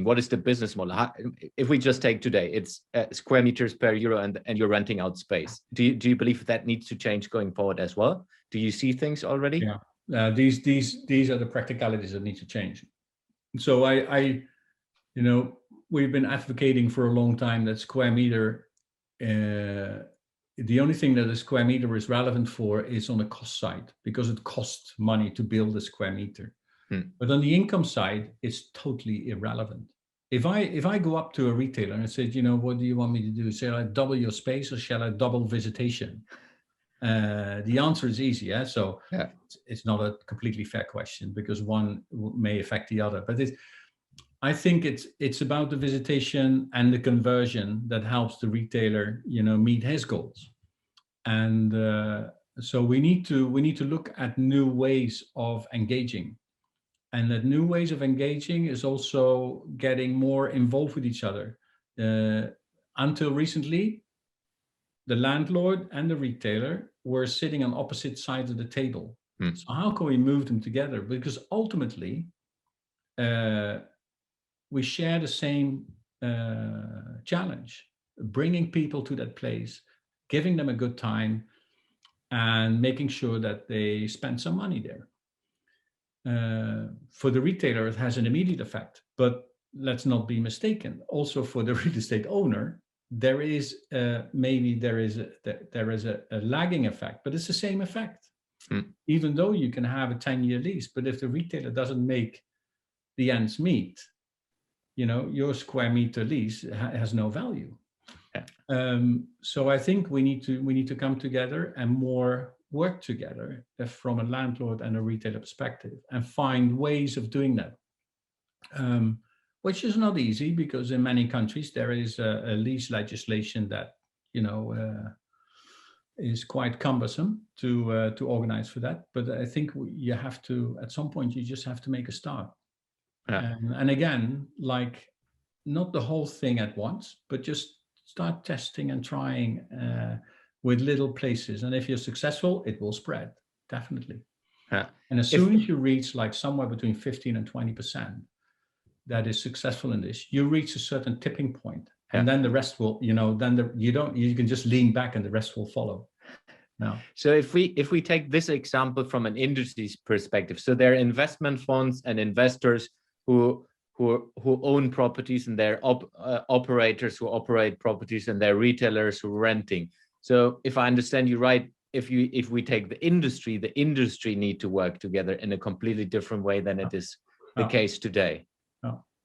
What is the business model? If we just take today, it's square meters per euro, and you're renting out space. Do you believe that needs to change going forward as well? Do you see things already? Yeah, these are the practicalities that need to change. So I we've been advocating for a long time that square meter, the only thing that a square meter is relevant for is on the cost side, because it costs money to build a square meter. But on the income side, it's totally irrelevant. If I go up to a retailer and say, what do you want me to do? Shall I double your space or shall I double visitation? The answer is easy. Yeah. So it's not a completely fair question, because one may affect the other. But I think it's about the visitation and the conversion that helps the retailer, meet his goals. And so we need to look at new ways of engaging. And that new ways of engaging is also getting more involved with each other. Until recently, the landlord and the retailer were sitting on opposite sides of the table. So how can we move them together? Because ultimately, we share the same challenge, bringing people to that place, giving them a good time, and making sure that they spend some money there. For the retailer, it has an immediate effect, but let's not be mistaken. Also, for the real estate owner, there is a lagging effect, but it's the same effect. Even though you can have a 10-year lease, but if the retailer doesn't make the ends meet, your square meter lease has no value. So I think we need to come together and more work together from a landlord and a retailer perspective, and find ways of doing that, which is not easy, because in many countries there is a lease legislation that is quite cumbersome to organize for that. But I think you have to, at some point, you just have to make a start. And again, not the whole thing at once, but just start testing and trying with little places. And if you're successful, it will spread, definitely. And as soon as you reach somewhere between 15 and 20% that is successful in this, you reach a certain tipping point, and then the rest will, you can just lean back and the rest will follow. No. So if we take this example from an industry's perspective, so there are investment funds and investors who own properties, and they're operators who operate properties, and they're retailers who are renting. So if I understand you right, if we take the industry need to work together in a completely different way than it is the case today. No.